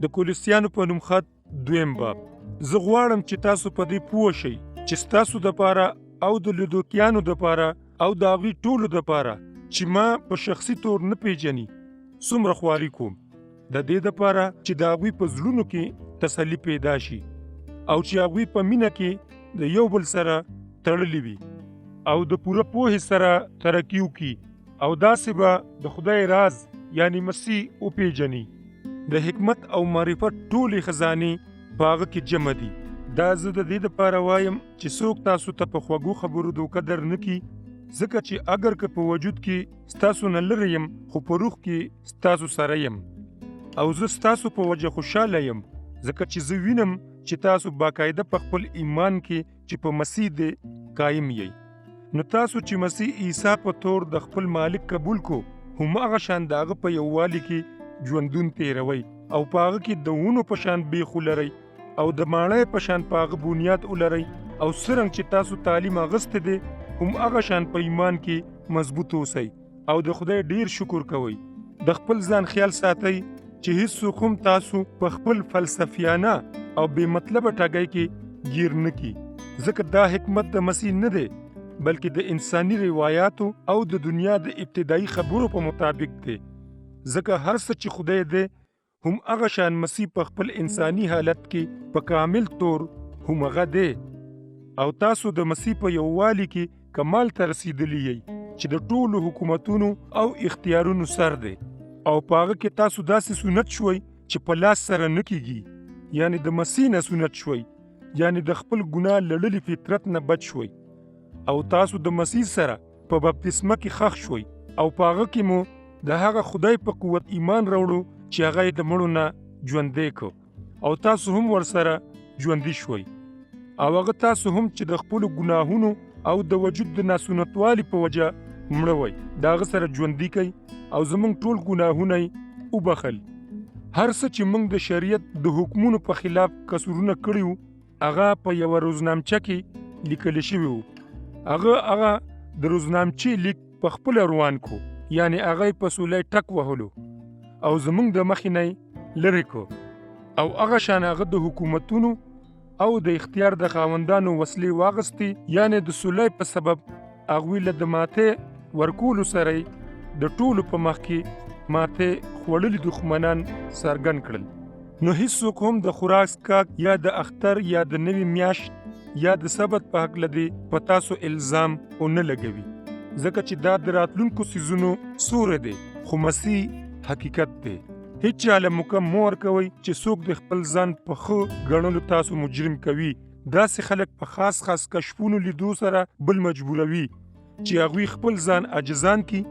د کولوسیانو په نوم خط 2 باب. زه غواړم چې تاسو په دې پوه شئ چې ستاسو دپاره او د لودوکیانو دپاره او د هغوی ټولو دپاره چې ما په شخصي طور نه پیژني څومره خواري کوم، د دې دپاره چې د هغوی په زړونو کې تسلي پیدا شي او چې هغوی په مینه کې د یو بل سره تړلي وي او د پوره پوهې سره ترقي وکړي او داسې به د خدای راز یعنی مسیح وپیژني. د حکمت او معرفت ټولې خزانې په هغه کې جمع دي. دا زه د دې دپاره وایم چې څوک تاسو ته په خوږو خبرو دوکه در نه کړي، ځکه چې اگر که په وجود کې ستاسو نه لرې یم خو په روح کې ستاسو سره یم او زه ستاسو په وجه خوشحاله یم، ځکه چې زه وینم چې تاسو باقاعده په خپل ایمان کې چې په مسیح دې قایم یې. نو تاسو چې مسیح عیسی په طور د خپل مالک قبول کو هماغه شان د هغه په یووالي کې ژوندون تیروئ او په هغه کې د ونو په شان بیخ ولرئ او د ماڼۍ په شان په هغه بنیاد ولرئ او څرنګه چې تاسو تعلیم اخیستی دی هماغه شان په ایمان کې مضبوط اوسئ او د خدای ډیر شکر کوئ. د خپل ځان خیال ساتئ چې هیڅوک هم تاسو په خپل فلسفیانه او بې مطلبه ټاګۍ کې گیر نه کړي، ځکه دا حکمت د مسیح نه دی بلکې د انساني روایاتو او د دنیا د ابتدایي خبرو په مطابق دی، ځکه هر څه چې خدای دی هم هغه شان مسیح په خپل انساني حالت کې په کامل طور هم هغه دی او تاسو د مسیح په یووالي کې کمال ته رسیدلی یې چې د ټولو حکومتونو او اختیارونو سر دی او په هغه کې تاسو داسې سنت شوئ چې په لاس سره نه کیږي، یعنی د مسیح نه سنت شوئ، یعنی د خپل ګناه لړلي فطرت نه بچ شوئ او تاسو د مسیح سره په بپتسمه کې ښخ شوئ او په هغه کې مو د هغه خدای په قوت ایمان راوړو چې هغه یې د مړو نه ژوندی کړ او تاسو هم ورسره ژوندي شوئ او هغه تاسو هم چې د خپلو ګناهونو او د وجود د ناسنتوالي په وجه مړه وئ د هغه سره ژوندي کوي او زموږ ټول ګناهونه یې وبخل. هر څه چې موږ د شریعت د حکمونو په خلاف قصورونه کړي وو هغه په یوه روزنامچه کې لیکل شوي وو. هغه د روزنامچې لیک په خپله روان کو، یعنی هغه په سولی ټک وهلو او زموږ د مخې نه یې لرې کو او هغه شان هغه د حکومتونو او د اختیار د خاوندانو وسلې واغستې، یعنی د سولی په سبب هغوی له د ماتې ورکولو سره د ټولو په مخ کې ماتې خوړلي دښمنان څرګند کړل. نو هیڅوک هم د خوراک څښاک یا د اختر یا د نوې میاشت یا د سبت په هکله دی په تاسو الزام ونه لګوي، ځکه چې دا د راتلونکو څیزونو سوری دی خو مسیح حقیقت دی. هیڅ چاله موقع مه ورکوئ چې څوک د خپل ځان په ښه ګڼلو تاسو مجرم کوي. داسې خلک په خاص کشفونو لیدو سره بل مجبوروي چې هغوی خپل ځان عاجزان کی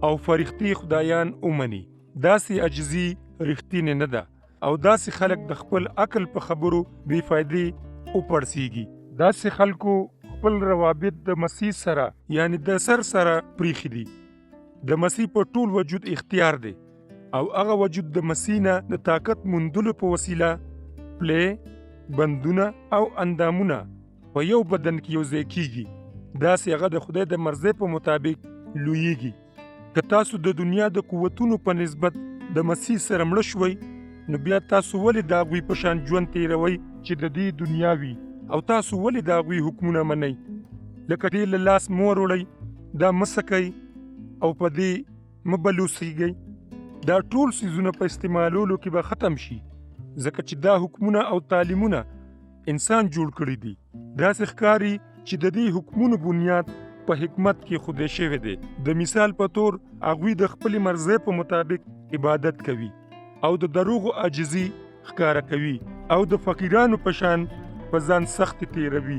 او فرښتې خدایان ومني. داسې عاجزي رښتینې نه ده او داسې خلک د خپل عقل په خبرو بې فایدې وپړسیږي. داسې خلکو خپل روابط د مسیح سره یعنی د سر سره پریښي دي. د مسیح په ټول وجود اختیار دی او هغه وجود د مسیح نه د طاقت موندلو په وسیله پلی، بندونه او اندامونه په یو بدن کې یوځای کیږي. داسې هغه د خدای د مرضۍ په مطابق لویږي. که تاسو د دنیا د قوتونو په نسبت د مسیح سره مړه شوئ نو بیا تاسو ولې د هغوی په شان ژوند تیروئ چې د دې دنیا وي او تاسو ولې د هغوی حکمونه منئ؟ لکه دې له لاس مه وروړئ، دا مه څکئ او په دې مه بلوسیږئ. دا ټول څیزونه په استعمالولو کې به ختم شي، ځکه چې دا حکمونه او تعلیمونه انسان جوړ کړي دي. داسې ښکاري چې د دې حکمونو بنیاد په حکمت کې خودی شوی دی. د مثال په طور هغوی د خپلې مرضۍ په مطابق عبادت کوي او د دروغو عاجزي ښکاره کوي او د فقیرانو په شان په ځان سخت تیروي.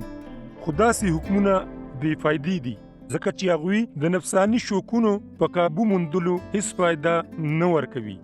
خو داسې حکمونه بې فایدې دي، ځکه چې هغوی د نفساني شوقونو په قابو موندلو هیڅ فایده نه ورکوي.